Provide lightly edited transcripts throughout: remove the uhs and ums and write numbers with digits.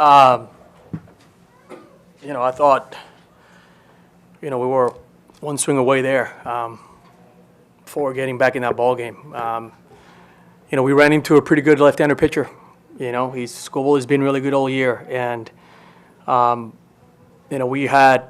I thought, we were one swing away there for getting back in that ball game. We ran into a pretty good left-hander pitcher. Scoble has been really good all year, and we had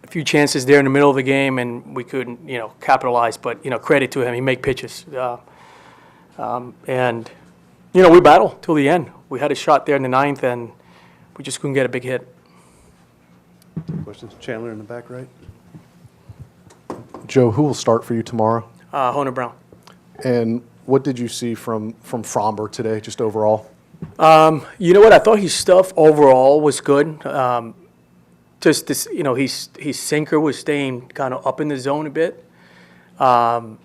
a few chances there in the middle of the game, and we couldn't, capitalize. But credit to him, he made pitches, and we battled till the end. We had a shot there in the ninth, and we just couldn't get a big hit. Questions? Chandler in the back right. Joe, who will start for you tomorrow? Hunter Brown. And what did you see from Fromber today, just overall? You know what? I thought his stuff overall was good. Just this, his sinker was staying kind of up in the zone a bit. And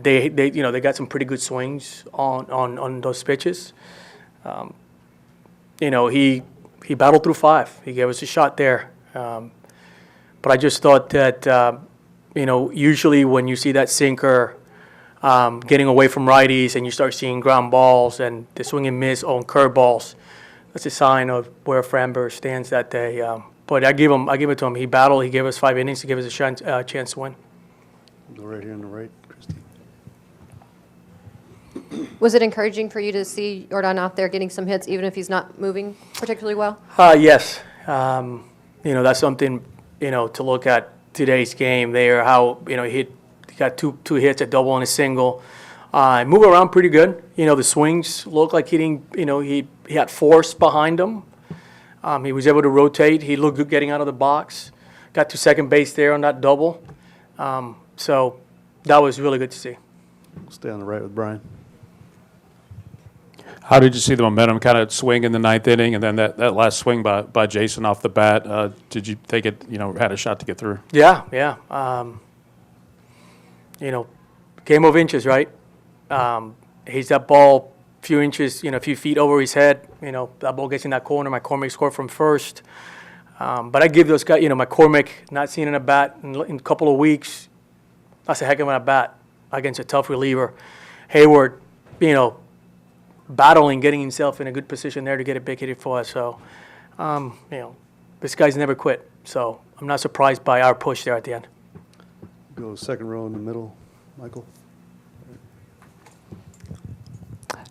they got some pretty good swings on those pitches. He battled through five. He gave us a shot there. But I just thought that, usually when you see that sinker getting away from righties and you start seeing ground balls and the swing and miss on curveballs, that's a sign of where Framber stands that day. But I give it to him. He battled. He gave us 5 innings to give us a chance to win. Go right here on the right, Christy. Was it encouraging for you to see Jordan out there getting some hits, even if he's not moving particularly well? Yes. That's something, to look at today's game there, how, he got two hits, a double and a single. Move around pretty good. The swings look like he didn't, he had force behind him. He was able to rotate. He looked good getting out of the box. Got to second base there on that double. So that was really good to see. We'll stay on the right with Brian. How did you see the momentum kind of swing in the ninth inning, and then that last swing by Jason off the bat? Did you think it, had a shot to get through? Yeah. Game of inches, right? He's that ball a few inches, a few feet over his head. That ball gets in that corner. McCormick scored from first. But I give those guys, McCormick, not seeing an at bat in a couple of weeks, that's a heck of an at bat against a tough reliever. Hayward, battling, getting himself in a good position there to get a big hit for us. So, this guy's never quit. So I'm not surprised by our push there at the end. Go second row in the middle, Michael.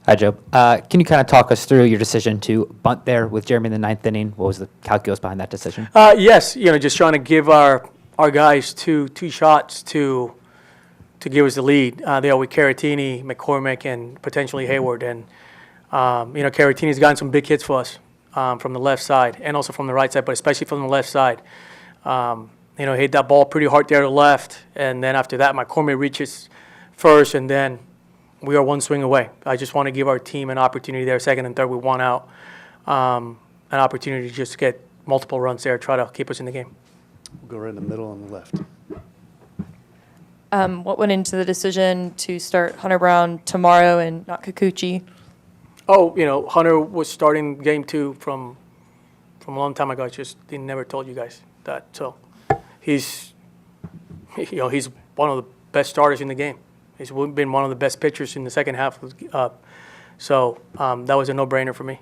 Hi, Joe. Can you kind of talk us through your decision to bunt there with Jeremy in the ninth inning? What was the calculus behind that decision? Yes, just trying to give our guys two shots to give us the lead there with Caratini, McCormick, and potentially Hayward. And, Caratini's gotten some big hits for us from the left side and also from the right side, but especially from the left side. Hit that ball pretty hard there to left, and then after that, McCormick reaches first, and then we are one swing away. I just want to give our team an opportunity there, second and third with one out, an opportunity to just get multiple runs there, try to keep us in the game. We'll go right in the middle on the left. What went into the decision to start Hunter Brown tomorrow and not Kikuchi? Hunter was starting game 2 from a long time ago. He never told you guys that. So he's one of the best starters in the game. He's been one of the best pitchers in the second half. So that was a no-brainer for me.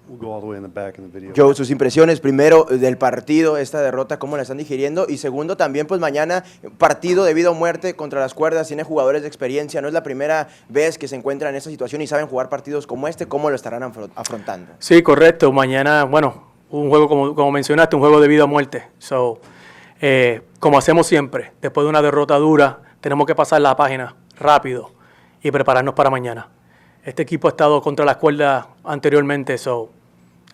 We'll go all the way in the back in the video. Joe, sus impresiones, primero, del partido, esta derrota, cómo la están digiriendo, y segundo, también, pues mañana, partido de vida o muerte contra las cuerdas, tiene jugadores de experiencia, no es la primera vez que se encuentran en esta situación y saben jugar partidos como este, ¿cómo lo estarán afrontando? Sí, correcto. Mañana, un juego, como mencionaste, un juego de vida o muerte. So, como hacemos siempre, después de una derrota dura, tenemos que pasar la página rápido y prepararnos para mañana. Este equipo ha estado contra las cuerdas anteriormente, so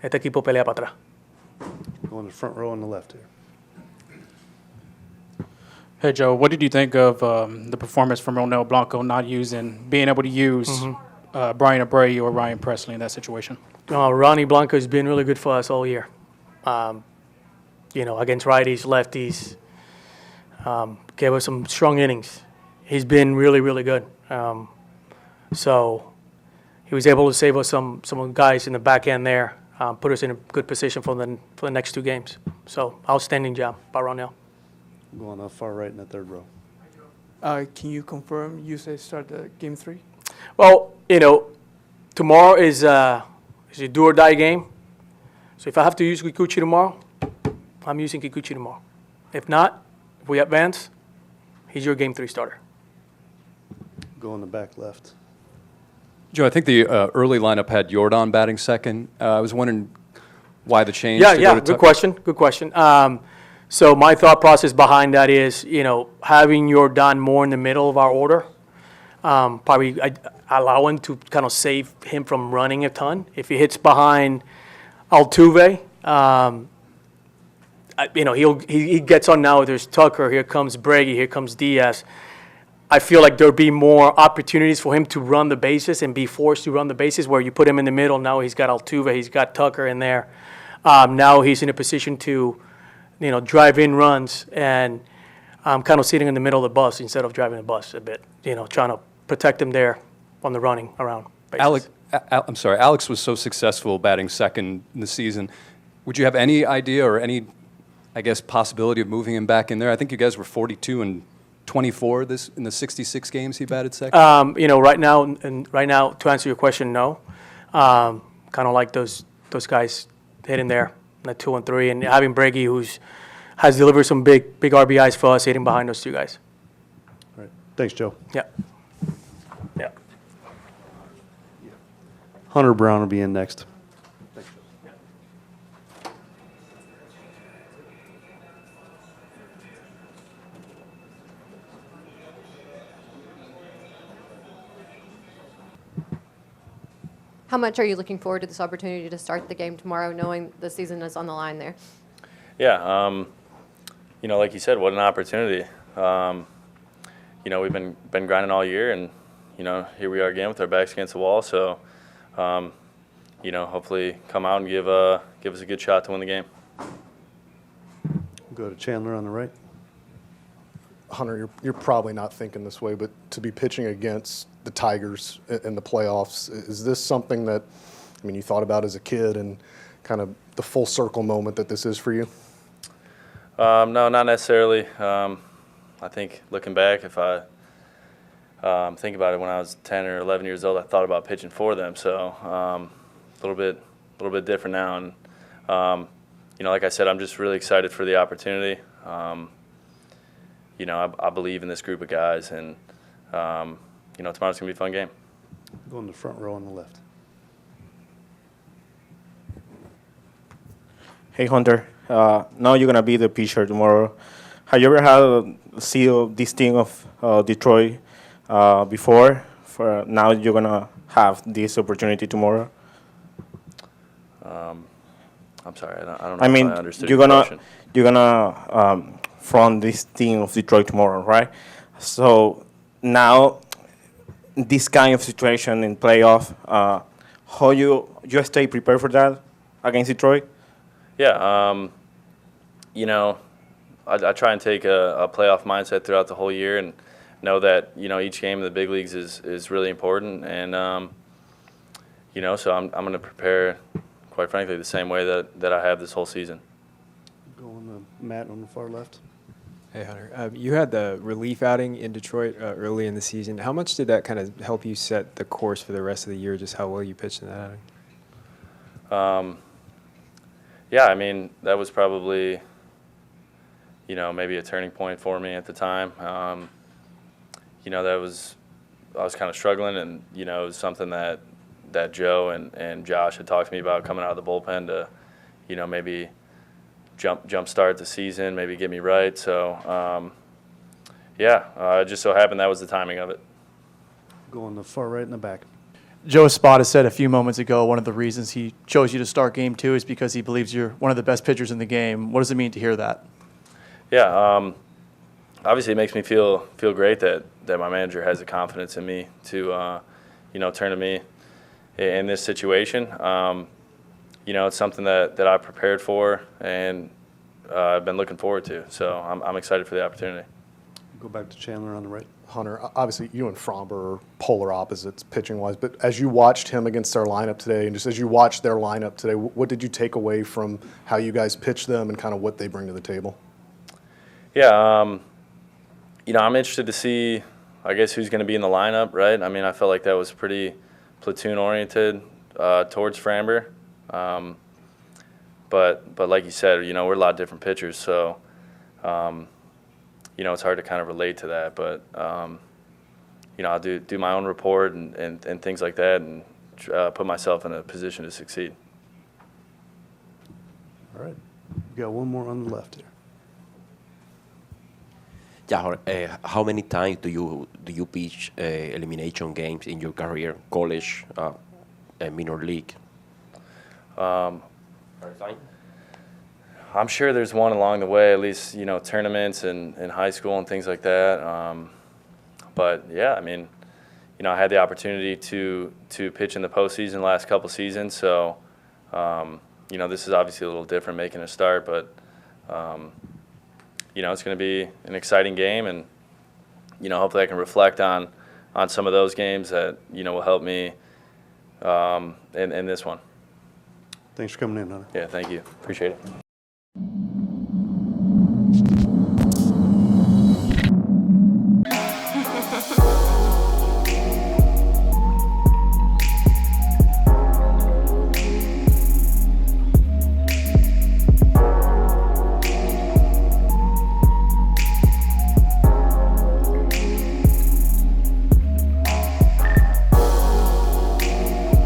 este equipo pelea para atrás. Go in the front row on the left here. Hey, Joe, what did you think of the performance from Ronel Blanco not being able to use Brian Abreu or Ryan Presley in that situation? Ronnie Blanco has been really good for us all year. Against righties, lefties, gave us some strong innings. He's been really, really good. So he was able to save us some guys in the back end there, put us in a good position for the next 2 games. So outstanding job by Ronel. Go on the far right in the third row. Can you confirm you say start the game 3? Well, tomorrow is a do or die game. So if I have to use Kikuchi tomorrow, I'm using Kikuchi tomorrow. If not, if we advance, he's your game 3 starter. Go in the back left. Joe, I think the early lineup had Jordan batting second. I was wondering why the change. Yeah, to yeah, go to good question, good question. So my thought process behind that is, having Jordan more in the middle of our order, probably allow him to kind of save him from running a ton. If he hits behind Altuve, he gets on now. There's Tucker, here comes Breggy, here comes Diaz. I feel like there'll be more opportunities for him to run the bases and be forced to run the bases where you put him in the middle. Now he's got Altuve, he's got Tucker in there. Now he's in a position to, drive in runs and kind of sitting in the middle of the bus instead of driving the bus a bit, trying to protect him there on the running around bases. Alex was so successful batting second in the season. Would you have any idea or any, possibility of moving him back in there? I think you guys were 42 and 24 in the 66 games he batted second. Right now, to answer your question, no. Kind of like those guys hitting there, at 2 and 3, and having Breggy, has delivered some big RBIs for us, hitting behind those 2 guys. All right. Thanks, Joe. Yeah. Yeah. Hunter Brown will be in next. How much are you looking forward to this opportunity to start the game tomorrow, knowing the season is on the line there? Yeah, like you said, what an opportunity. We've been grinding all year, and here we are again with our backs against the wall. So, hopefully come out and give us a good shot to win the game. Go to Chandler on the right. Hunter, you're probably not thinking this way, but to be pitching against the Tigers in the playoffs, is this something that, you thought about as a kid and kind of the full circle moment that this is for you? No, not necessarily. I think looking back, if I think about it, when I was 10 or 11 years old, I thought about pitching for them. So a little bit different now. And like I said, I'm just really excited for the opportunity. I believe in this group of guys, and tomorrow's gonna be a fun game. Go in the front row on the left. Hey, Hunter. Now you're going to be the pitcher tomorrow. Have you ever had this team of Detroit before? For now you're going to have this opportunity tomorrow? I'm sorry, I don't know if I understood your question. You're gonna front this team of Detroit tomorrow, right? So now this kind of situation in playoff, how you stay prepared for that against Detroit? Yeah, I try and take a playoff mindset throughout the whole year, and know that each game in the big leagues is really important, and so I'm going to prepare, quite frankly, the same way that I have this whole season. Go on the mat on the far left. Hey, Hunter. You had the relief outing in Detroit early in the season. How much did that kind of help you set the course for the rest of the year, just how well you pitched in that outing? Yeah, that was probably, maybe a turning point for me at the time. I was kind of struggling, and, it was something that Joe and Josh had talked to me about coming out of the bullpen to, maybe jump start the season, maybe get me right. So, it just so happened that was the timing of it. Go on the far right in the back. Joe Espada said a few moments ago one of the reasons he chose you to start Game 2 is because he believes you're one of the best pitchers in the game. What does it mean to hear that? Yeah, obviously it makes me feel great that my manager has the confidence in me to, turn to me in this situation. It's something that I prepared for and I've been looking forward to. So I'm excited for the opportunity. Go back to Chandler on the right. Hunter, obviously you and Fromber are polar opposites pitching-wise, but as you watched him against their lineup today, and just as you watched their lineup today, what did you take away from how you guys pitch them and kind of what they bring to the table? Yeah, I'm interested to see, I guess, who's going to be in the lineup, right? I felt like that was pretty platoon-oriented towards Framber. but like you said, you know, we're a lot of different pitchers, so you know, it's hard to kind of relate to that. But you know, I'll do my own report and things like that, and put myself in a position to succeed. All right. We got one more on the left here. Yeah, how many times do you pitch elimination games in your career, college, minor league? I'm sure there's one along the way, at least, you know, tournaments and in high school and things like that. But yeah, I mean, you know, I had the opportunity to pitch in the postseason the last couple seasons, so you know, this is obviously a little different making a start, but you know, it's going to be an exciting game, and you know, hopefully I can reflect on some of those games that, you know, will help me in this one. Thanks for coming in, Hunter. Yeah, thank you. Appreciate it.